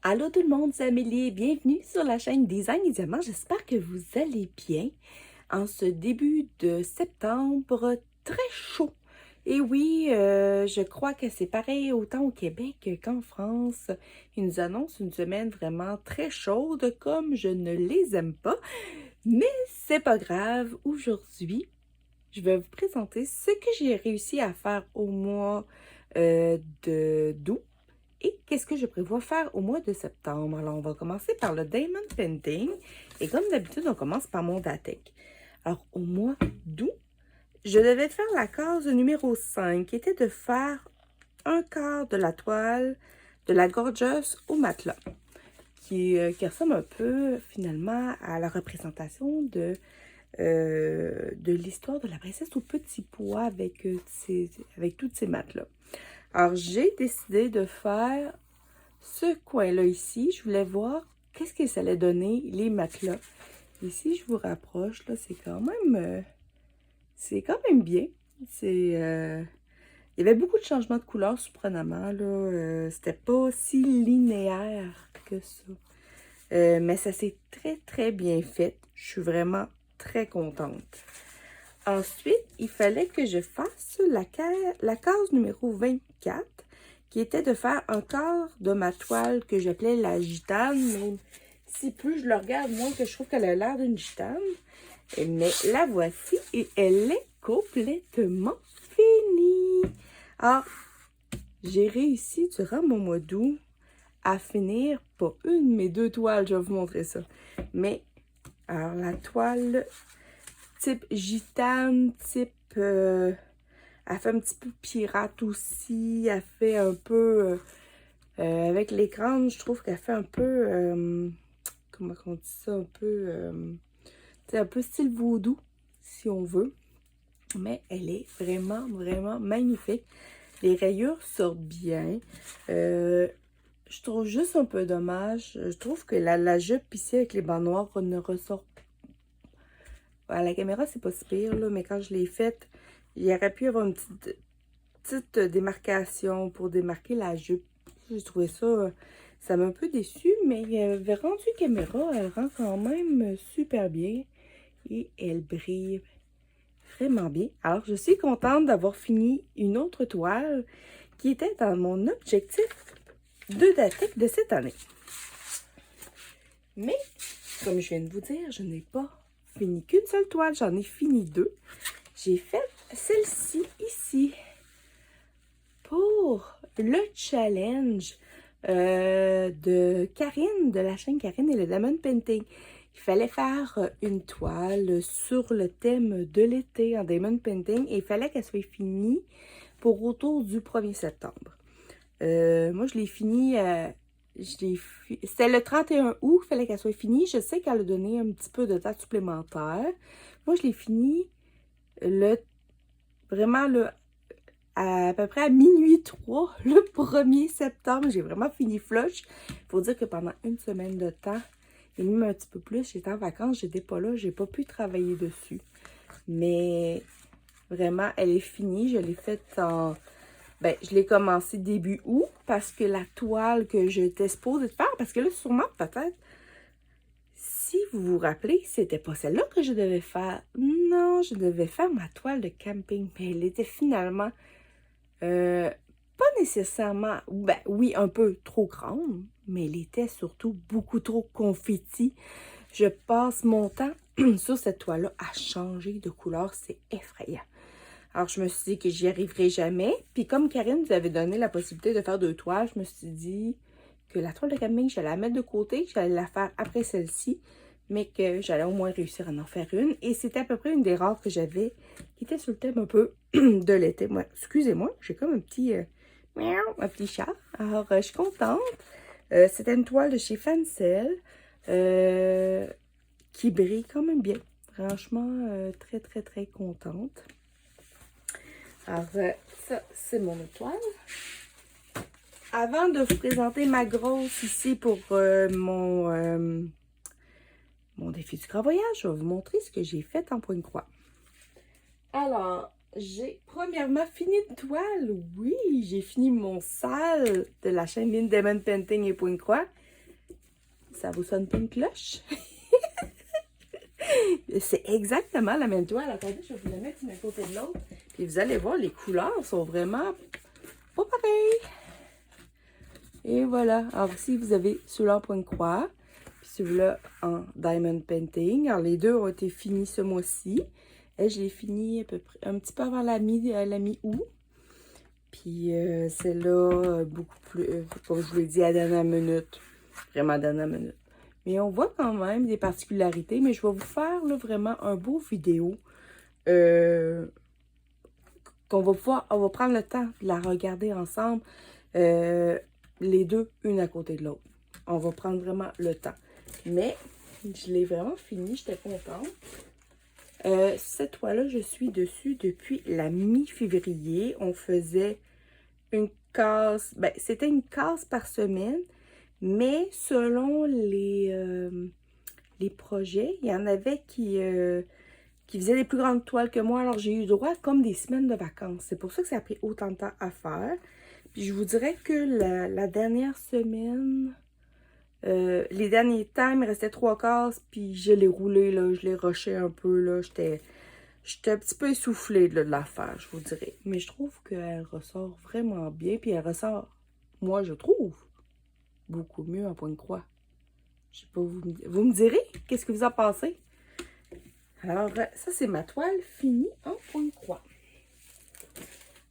Allô tout le monde, c'est Amélie et bienvenue sur la chaîne Design et Diamant. J'espère que vous allez bien en ce début de septembre très chaud. Et oui, je crois que c'est pareil autant au Québec qu'en France. Ils nous annoncent une semaine vraiment très chaude comme je ne les aime pas. Mais c'est pas grave, aujourd'hui, je vais vous présenter ce que j'ai réussi à faire au mois d'août. Et qu'est-ce que je prévois faire au mois de septembre? Alors, on va commencer par le Diamond Painting. Et comme d'habitude, on commence par mon Datek. Alors, au mois d'août, je devais faire la case numéro 5, qui était de faire un quart de la toile de la Gorgeous au matelas, qui ressemble un peu, finalement, à la représentation de l'histoire de la princesse au petit pois avec, avec toutes ces matelas. Alors, j'ai décidé de faire ce coin-là ici. Je voulais voir qu'est-ce que ça allait donner, les matelas. Et si je vous rapproche, là, c'est quand même bien. Il y avait beaucoup de changements de couleurs, surprenamment, là. C'était pas si linéaire que ça. Mais ça s'est très, très bien fait. Je suis vraiment très contente. Ensuite, il fallait que je fasse la case numéro 24, qui était de faire un quart de ma toile que j'appelais la gitane. Mais si plus je le regarde, moins que je trouve qu'elle a l'air d'une gitane. Mais la voici et elle est complètement finie. Alors, j'ai réussi durant mon mois d'août à finir, pas une, mais deux toiles, je vais vous montrer ça. Mais, alors la toile type gitane, type... elle fait un petit peu pirate aussi. Elle fait un peu... avec l'écran, je trouve qu'elle fait un peu... comment on dit ça? Un peu style vaudou, si on veut. Mais elle est vraiment, vraiment magnifique. Les rayures sortent bien. Je trouve juste un peu dommage. Je trouve que la jupe ici avec les bancs noirs ne ressort pas. À la caméra, c'est pas si pire, là, mais quand je l'ai faite, il y aurait pu y avoir une petite démarcation pour démarquer la jupe. J'ai trouvé ça, ça m'a un peu déçue, mais rendu caméra, elle rend quand même super bien et elle brille vraiment bien. Alors, je suis contente d'avoir fini une autre toile qui était dans mon objectif de Datek de cette année. Mais, comme je viens de vous dire, je n'ai pas fini qu'une seule toile, j'en ai fini deux. J'ai fait celle-ci ici pour le challenge de Karine, de la chaîne Karine et le Diamond Painting. Il fallait faire une toile sur le thème de l'été en Diamond Painting et il fallait qu'elle soit finie pour autour du 1er septembre. Moi, je l'ai fini... c'était le 31 août qu'il fallait qu'elle soit finie. Je sais qu'elle a donné un petit peu de temps supplémentaire. Moi, je l'ai fini vraiment à peu près à minuit 3, le 1er septembre. J'ai vraiment fini flush. Il faut dire que pendant une semaine de temps, et même un petit peu plus, j'étais en vacances, j'étais pas là, j'ai pas pu travailler dessus. Mais vraiment, elle est finie. Je l'ai faite en... Ben, je l'ai commencé début août parce que la toile que j'étais supposée de faire, parce que là, sûrement, peut-être, si vous vous rappelez, c'était pas celle-là que je devais faire. Non, je devais faire ma toile de camping, mais elle était finalement pas nécessairement, ben oui, un peu trop grande, mais elle était surtout beaucoup trop confetti. Je passe mon temps sur cette toile-là à changer de couleur, c'est effrayant. Alors, je me suis dit que j'y arriverai jamais. Puis comme Karine nous avait donné la possibilité de faire deux toiles, je me suis dit que la toile de camping, j'allais la mettre de côté, que j'allais la faire après celle-ci, mais que j'allais au moins réussir à en faire une. Et c'était à peu près une des rares que j'avais qui était sur le thème un peu de l'été. Moi, excusez-moi, j'ai comme un petit, un petit chat. Alors, je suis contente. C'était une toile de chez Fancel qui brille quand même bien. Franchement, très, très, très contente. Alors, ça, c'est mon étoile. Avant de vous présenter ma grosse ici pour mon défi du grand voyage, je vais vous montrer ce que j'ai fait en point-croix. Alors, j'ai premièrement fini une toile. Oui, j'ai fini mon sale de la chaîne Diamond Painting et point-croix. Ça vous sonne pas une cloche? C'est exactement la même toile. Attendez, je vais vous la mettre d'une côté de l'autre. Puis vous allez voir, les couleurs sont vraiment pas pareilles. Et voilà. Alors ici, vous avez celui-là en point de croix. Puis celui-là en diamond painting. Alors les deux ont été finis ce mois-ci. Et je l'ai fini à peu près un petit peu avant la mi-août. Puis celle-là, beaucoup plus, comme je vous l'ai dit, à la dernière minute. Vraiment à la dernière minute. Mais on voit quand même des particularités. Mais je vais vous faire là, vraiment un beau vidéo. On va prendre le temps de la regarder ensemble. Les deux, une à côté de l'autre. On va prendre vraiment le temps. Mais je l'ai vraiment fini. J'étais contente. Cette toile-là, je suis dessus depuis la mi-février. On faisait une case. Ben, c'était une case par semaine. Mais selon les projets, il y en avait qui faisaient des plus grandes toiles que moi. Alors, j'ai eu droit comme des semaines de vacances. C'est pour ça que ça a pris autant de temps à faire. Puis, je vous dirais que la dernière semaine, les derniers temps, il me restait 3 cases. Puis, je l'ai roulé, là. Je l'ai rushé un peu, là. J'étais un petit peu essoufflée de la faire, je vous dirais. Mais je trouve qu'elle ressort vraiment bien. Puis, elle ressort, moi, je trouve, beaucoup mieux en point de croix. Je sais pas, vous me direz, qu'est-ce que vous en pensez? Alors, ça, c'est ma toile finie en point de croix.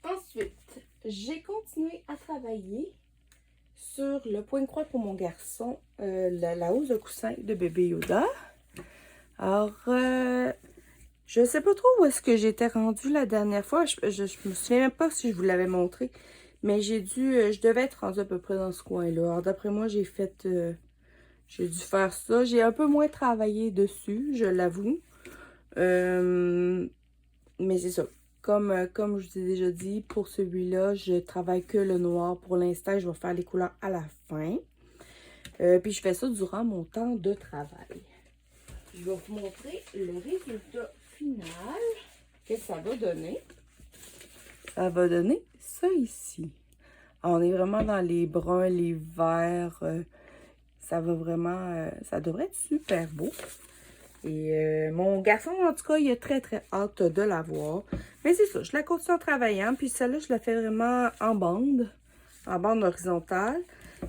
Ensuite, j'ai continué à travailler sur le point de croix pour mon garçon, la hausse de coussin de bébé Yoda. Alors, je ne sais pas trop où est-ce que j'étais rendue la dernière fois. Je me souviens même pas si je vous l'avais montré. Mais je devais être rendue à peu près dans ce coin-là. Alors, d'après moi, j'ai dû faire ça. J'ai un peu moins travaillé dessus, je l'avoue. Mais c'est ça. Comme je vous ai déjà dit, pour celui-là, je travaille que le noir. Pour l'instant, je vais faire les couleurs à la fin. Puis je fais ça durant mon temps de travail. Je vais vous montrer le résultat final que ça va donner. Ça va donner ça ici. On est vraiment dans les bruns, les verts. Ça va vraiment... ça devrait être super beau. Et mon garçon, en tout cas, il a très, très hâte de la voir. Mais c'est ça, je la continue en travaillant. Puis celle-là, je la fais vraiment en bande horizontale.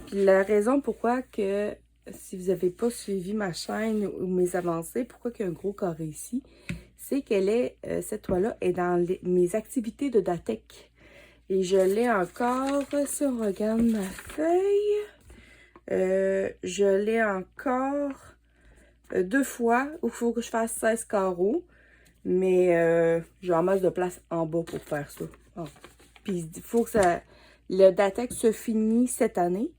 Puis la raison pourquoi que, si vous n'avez pas suivi ma chaîne ou mes avancées, pourquoi il y a un gros carré ici, c'est cette toile-là est dans mes activités de Datec. Et je l'ai encore, si on regarde ma feuille, je l'ai encore 2 fois où il faut que je fasse 16 carreaux. Mais j'ai en masse de place en bas pour faire ça. Oh. Puis il faut que le Datec se finisse cette année.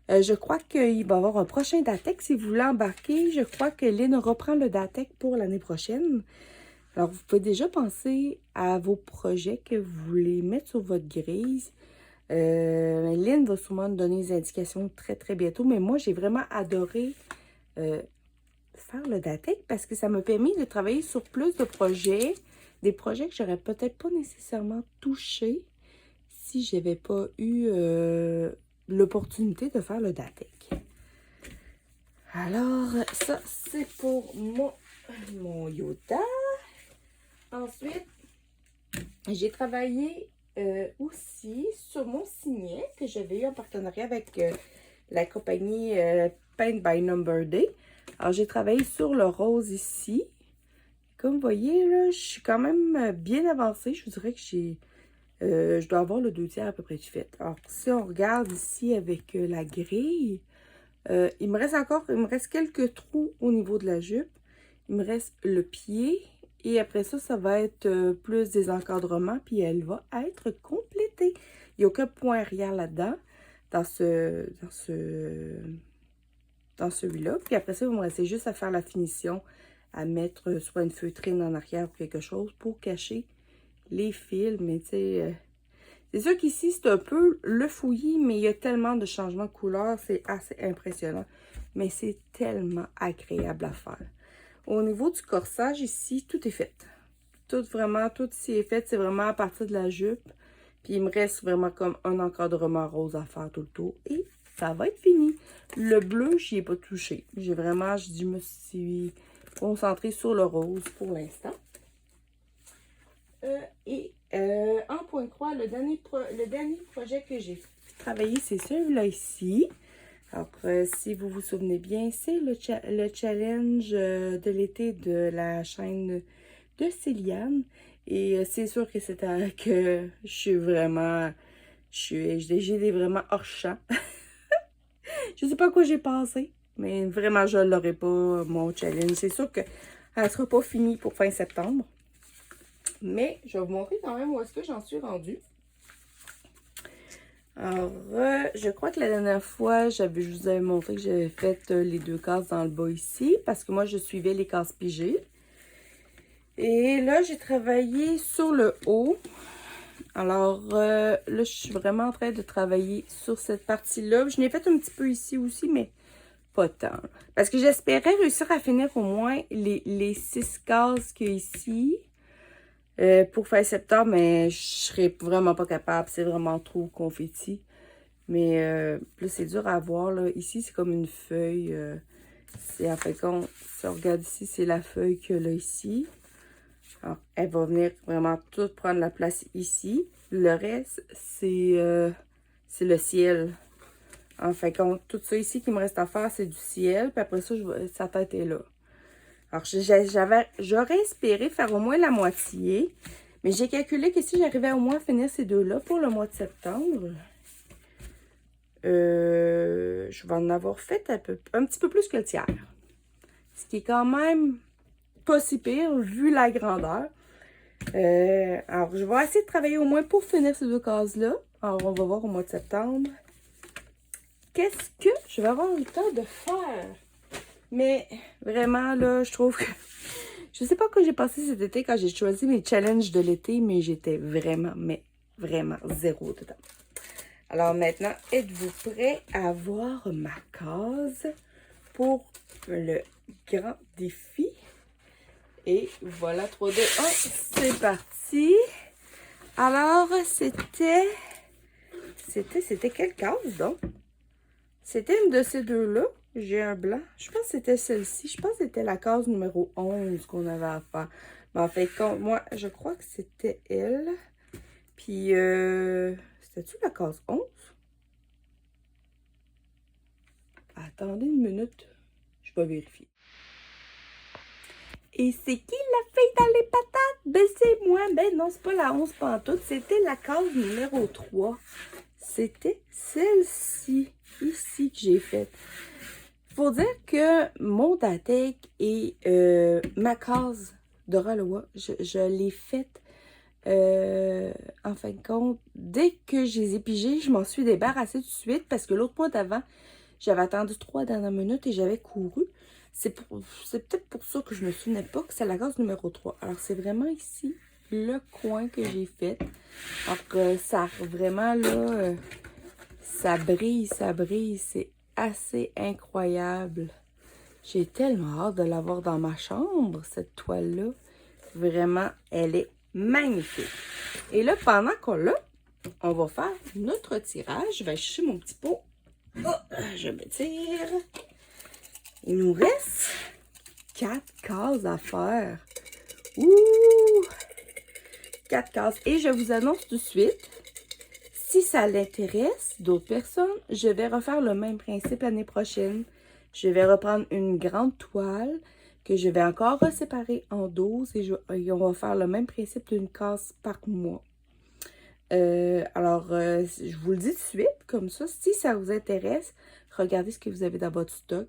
Je crois qu'il va y avoir un prochain Datec. Si vous voulez embarquer, je crois que Lynn reprend le Datec pour l'année prochaine. Alors, vous pouvez déjà penser à vos projets que vous voulez mettre sur votre grille. Lynn va sûrement nous donner des indications très, très bientôt. Mais moi, j'ai vraiment adoré faire le Datec parce que ça m'a permis de travailler sur plus de projets. Des projets que j'aurais peut-être pas nécessairement touchés si je n'avais pas eu l'opportunité de faire le Datec. Alors, ça, c'est pour mon Yoda. Ensuite, j'ai travaillé aussi sur mon signet que j'avais eu en partenariat avec la compagnie Paint by Number Day. Alors, j'ai travaillé sur le rose ici. Comme vous voyez, là, je suis quand même bien avancée. Je vous dirais que je dois avoir le 2/3 à peu près de fait. Alors, si on regarde ici avec la grille, il me reste quelques trous au niveau de la jupe. Il me reste le pied. Et après ça, ça va être plus des encadrements. Puis elle va être complétée. Il n'y a aucun point arrière là-dedans. Dans celui-là. Puis après ça, il me reste juste à faire la finition. À mettre soit une feutrine en arrière ou quelque chose pour cacher les fils. Mais tu sais... c'est sûr qu'ici, c'est un peu le fouillis, mais il y a tellement de changements de couleur, c'est assez impressionnant. Mais c'est tellement agréable à faire. Au niveau du corsage, ici, tout est fait. Tout ici est fait. C'est vraiment à partir de la jupe. Puis il me reste vraiment comme un encadrement rose à faire tout le tour. Et ça va être fini. Le bleu, j'y ai pas touché. Je me suis concentrée sur le rose pour l'instant. En point croix, le dernier projet que j'ai travaillé, c'est celui-là ici. Alors, si vous vous souvenez bien, c'est le challenge de l'été de la chaîne de Céliane. Et c'est sûr que que je suis vraiment... J'ai vraiment hors champ. Je sais pas à quoi j'ai pensé, mais vraiment, je l'aurai pas, mon challenge. C'est sûr qu'elle ne sera pas finie pour fin septembre. Mais je vais vous montrer quand même où est-ce que j'en suis rendue. Alors, je crois que la dernière fois, je vous avais montré que j'avais fait les 2 cases dans le bas ici, parce que moi, je suivais les cases pigées. Et là, j'ai travaillé sur le haut. Alors, là, je suis vraiment en train de travailler sur cette partie-là. Je l'ai fait un petit peu ici aussi, mais pas tant. Parce que j'espérais réussir à finir au moins les 6 cases qu'il y a ici. Pour fin septembre, mais je serais vraiment pas capable. C'est vraiment trop confetti. Mais là, c'est dur à voir. Là. Ici, c'est comme une feuille. C'est en fait quand si on regarde ici, c'est la feuille qu'il y a là ici. Alors, elle va venir vraiment tout prendre la place ici. Le reste, c'est le ciel. En fait, tout ça ici qui me reste à faire, c'est du ciel. Puis après ça, sa tête est là. Alors, j'aurais espéré faire au moins la moitié. Mais j'ai calculé que si j'arrivais au moins à finir ces 2-là pour le mois de septembre, je vais en avoir fait un petit peu plus que le tiers. Ce qui est quand même pas si pire vu la grandeur. Alors, je vais essayer de travailler au moins pour finir ces 2 cases-là. Alors, on va voir au mois de septembre. Qu'est-ce que je vais avoir le temps de faire? Mais vraiment, là, je trouve que... Je sais pas quoi j'ai passé cet été quand j'ai choisi mes challenges de l'été, mais j'étais vraiment, zéro dedans. Alors maintenant, êtes-vous prêts à voir ma case pour le grand défi? Et voilà, 3, 2, 1, c'est parti! Alors, c'était quelle case donc? C'était une de ces 2-là. J'ai un blanc. Je pense que c'était celle-ci. Je pense que c'était la case numéro 11 qu'on avait à faire. Mais en fait, moi, je crois que c'était elle. Puis, c'était-tu la case 11? Attendez une minute. Je vais vérifier. Et c'est qui la fille dans les patates? Ben, c'est moi. Ben non, c'est pas la 11 pantoute. C'était la case numéro 3. C'était celle-ci, ici, que j'ai faite. Faut dire que mon Datek et ma case de Ralois, je l'ai faite en fin de compte. Dès que je les ai pigées, je m'en suis débarrassée tout de suite parce que l'autre mois d'avant, j'avais attendu 3 dernières minutes et j'avais couru. C'est peut-être pour ça que je me souvenais pas que c'est la case numéro 3. Alors, c'est vraiment ici le coin que j'ai fait. Alors, ça vraiment là, ça brille, c'est assez incroyable. J'ai tellement hâte de l'avoir dans ma chambre, cette toile-là. Vraiment, elle est magnifique. Et là, pendant qu'on l'a, on va faire notre tirage. Je vais chercher mon petit pot. Oh, je me tire. Il nous reste 4 cases à faire. Ouh! 4 cases. Et je vous annonce tout de suite, si ça l'intéresse d'autres personnes, je vais refaire le même principe l'année prochaine. Je vais reprendre une grande toile que je vais encore séparer en 12 et on va faire le même principe d'une case par mois. Je vous le dis tout de suite, comme ça, si ça vous intéresse, regardez ce que vous avez dans votre stock.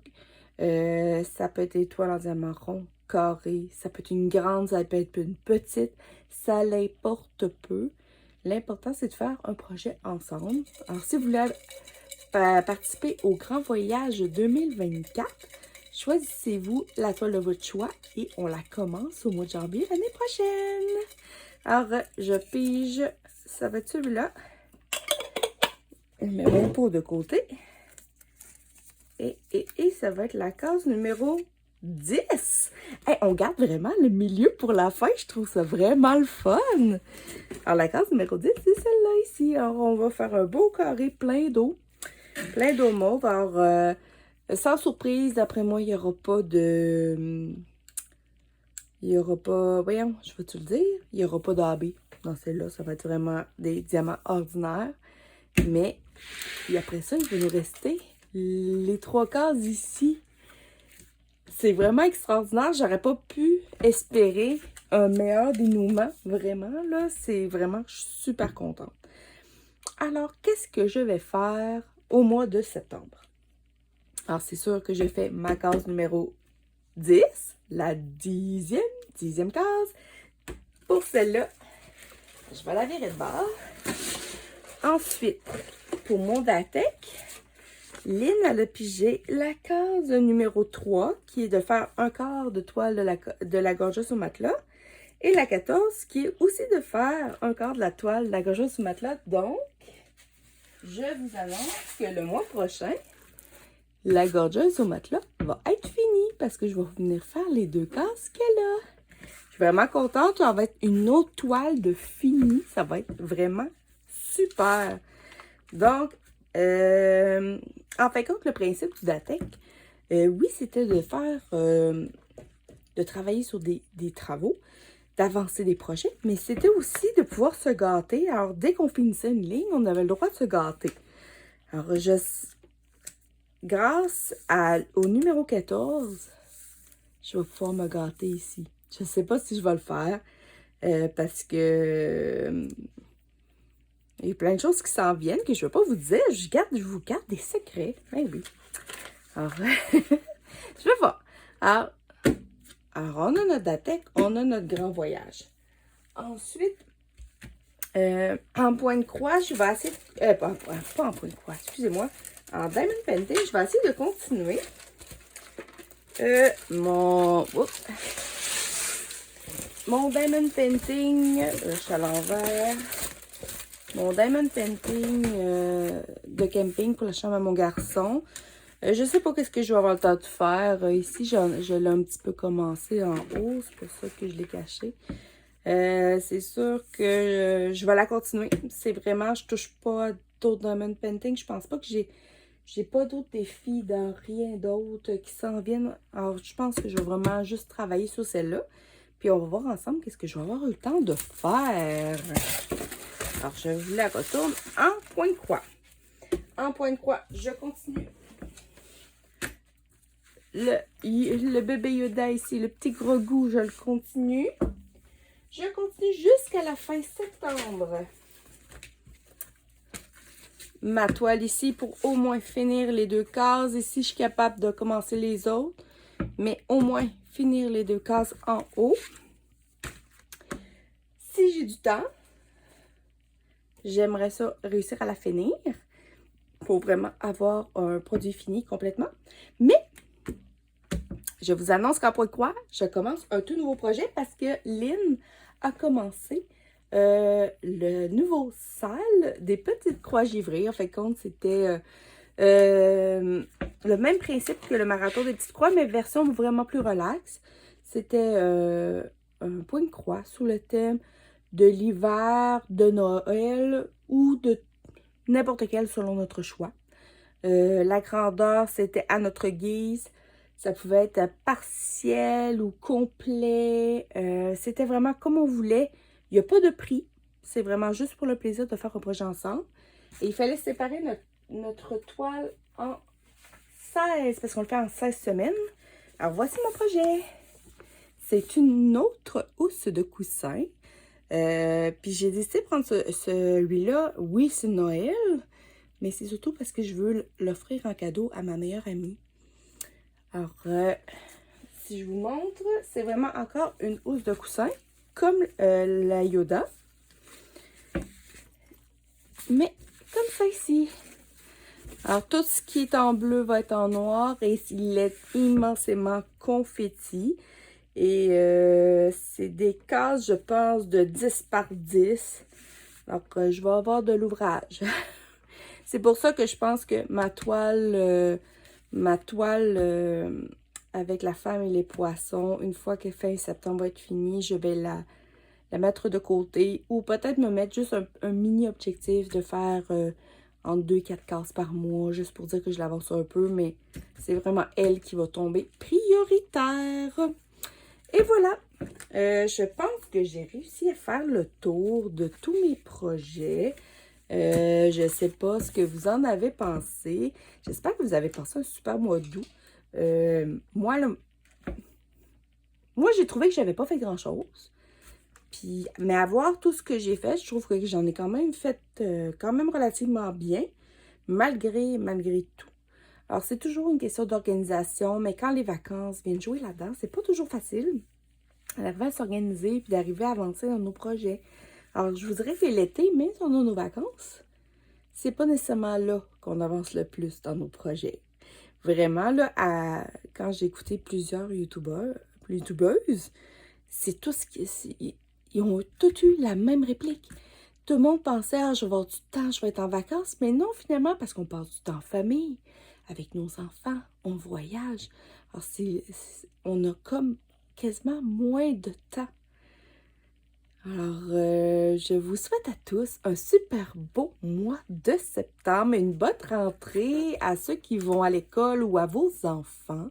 Ça peut être des toiles en diamant rond, carré, ça peut être une grande, ça peut être une petite, ça l'importe peu. L'important, c'est de faire un projet ensemble. Alors, si vous voulez participer au Grand Voyage 2024, choisissez-vous la toile de votre choix et on la commence au mois de janvier l'année prochaine. Alors, je pige, ça va être celui-là. Je mets mon pot de côté. Et ça va être la case numéro 10. Hey, on garde vraiment le milieu pour la fin. Je trouve ça vraiment le fun. Alors, la case numéro 10, c'est celle-là ici. Alors, on va faire un beau carré plein d'eau. Plein d'eau mauve. Alors, sans surprise, d'après moi, il n'y aura pas de... Il n'y aura pas... Voyons, je vais te le dire. Il n'y aura pas d'AB dans celle-là. Ça va être vraiment des diamants ordinaires. Mais, et après ça, il va nous rester les 3 cases ici. C'est vraiment extraordinaire. J'aurais pas pu espérer un meilleur dénouement. Vraiment, là, c'est vraiment... Je suis super contente. Alors, qu'est-ce que je vais faire au mois de septembre? Alors, c'est sûr que j'ai fait ma case numéro 10, la 10e case. Pour celle-là, je vais la virer de bord. Ensuite, pour mon Datec, Lynn, elle a pigé la case numéro 3, qui est de faire un quart de toile de la gorgeuse au matelas. Et la 14, qui est aussi de faire un quart de la toile de la gorgeuse au matelas. Donc, je vous annonce que le mois prochain, la gorgeuse au matelas va être finie parce que je vais venir faire les 2 cases qu'elle a. Je suis vraiment contente. Ça va être une autre toile de fini. Ça va être vraiment super. Donc, en fin de compte, le principe du Datec, oui, c'était de faire, de travailler sur des travaux, d'avancer des projets, mais c'était aussi de pouvoir se gâter. Alors, dès qu'on finissait une ligne, on avait le droit de se gâter. Alors, grâce au numéro 14, je vais pouvoir me gâter ici. Je ne sais pas si je vais le faire parce que il y a plein de choses qui s'en viennent que je ne vais pas vous dire. Je vous garde des secrets. Ben oui. Alors, je vais voir. Alors, on a notre Datec, on a notre grand voyage. Ensuite, en point de croix, je vais essayer... pas en point de croix, excusez-moi. En Diamond Painting, je vais essayer de continuer mon Diamond Painting, je suis à l'envers. Mon Diamond Painting de camping pour la chambre à mon garçon. Je sais pas qu'est-ce que je vais avoir le temps de faire. Ici, je l'ai un petit peu commencé en haut. C'est pour ça que je l'ai caché. C'est sûr que je vais la continuer. C'est vraiment, je touche pas à d'autres Diamond Painting. Je pense pas que j'ai pas d'autres défis dans rien d'autre qui s'en viennent. Alors, je pense que je vais vraiment juste travailler sur celle-là. Puis, on va voir ensemble qu'est-ce que je vais avoir eu le temps de faire. Alors, je vous la retourne en point de croix. En point de croix, je continue. Le bébé Yoda ici, le petit gros goût, je le continue. Je continue jusqu'à la fin septembre. Ma toile ici pour au moins finir les 2 cases. Ici, je suis capable de commencer les autres. Mais au moins finir les 2 cases en haut. Si j'ai du temps, j'aimerais ça réussir à la finir. Pour vraiment avoir un produit fini complètement. Mais, je vous annonce qu'en point de croix, je commence un tout nouveau projet parce que Lynn a commencé le nouveau salle des petites croix givrées. En fait, compte, c'était le même principe que le marathon des petites croix, mais version vraiment plus relax. C'était un point de croix sous le thème de l'hiver, de Noël ou de n'importe quel selon notre choix. La grandeur, c'était à notre guise. Ça pouvait être partiel ou complet. C'était vraiment comme on voulait. Il n'y a pas de prix. C'est vraiment juste pour le plaisir de faire un projet ensemble. Et il fallait séparer notre toile en 16, parce qu'on le fait en 16 semaines. Alors, voici mon projet. C'est une autre housse de coussin. Puis j'ai décidé de prendre celui-là. Oui, c'est Noël, mais c'est surtout parce que je veux l'offrir en cadeau à ma meilleure amie. Alors, si je vous montre, c'est vraiment encore une housse de coussin, comme la Yoda. Mais comme ça ici. Alors, tout ce qui est en bleu va être en noir et il est immensément confetti. Et c'est des cases, je pense, de 10 par 10. Donc, je vais avoir de l'ouvrage. C'est pour ça que je pense que ma toile avec la femme et les poissons, une fois que fin septembre va être fini, je vais la mettre de côté. Ou peut-être me mettre juste un mini objectif de faire entre 2 et 4 cases par mois, juste pour dire que je l'avance un peu, mais c'est vraiment elle qui va tomber prioritaire. Et voilà, je pense que j'ai réussi à faire le tour de tous mes projets. Je ne sais pas ce que vous en avez pensé. J'espère que vous avez passé un super mois d'août. Moi, j'ai trouvé que j'avais pas fait grand-chose. Puis, mais à voir tout ce que j'ai fait, je trouve que j'en ai quand même fait quand même relativement bien, malgré tout. Alors, c'est toujours une question d'organisation, mais quand les vacances viennent jouer là-dedans, c'est pas toujours facile d'arriver à s'organiser puis d'arriver à avancer dans nos projets. Alors, je vous dirais que l'été, même si on a nos vacances, c'est pas nécessairement là qu'on avance le plus dans nos projets. Vraiment, là, quand j'ai écouté plusieurs youtubeuses, c'est tout ce qui... Ils ont tous eu la même réplique. Tout le monde pensait, ah, je vais avoir du temps, je vais être en vacances. Mais non, finalement, parce qu'on passe du temps en famille, avec nos enfants, on voyage. Alors, on a comme quasiment moins de temps. Alors, je vous souhaite à tous un super beau mois de septembre, une bonne rentrée à ceux qui vont à l'école ou à vos enfants.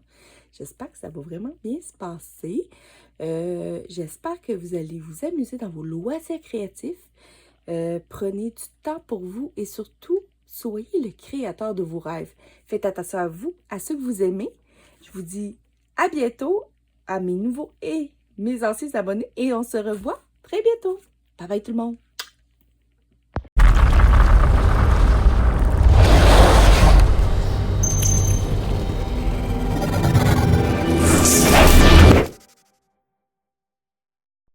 J'espère que ça va vraiment bien se passer. J'espère que vous allez vous amuser dans vos loisirs créatifs. Prenez du temps pour vous et surtout, soyez le créateur de vos rêves. Faites attention à vous, à ceux que vous aimez. Je vous dis à bientôt, à mes nouveaux et mes anciens abonnés, et on se revoit très bientôt. Bye bye tout le monde!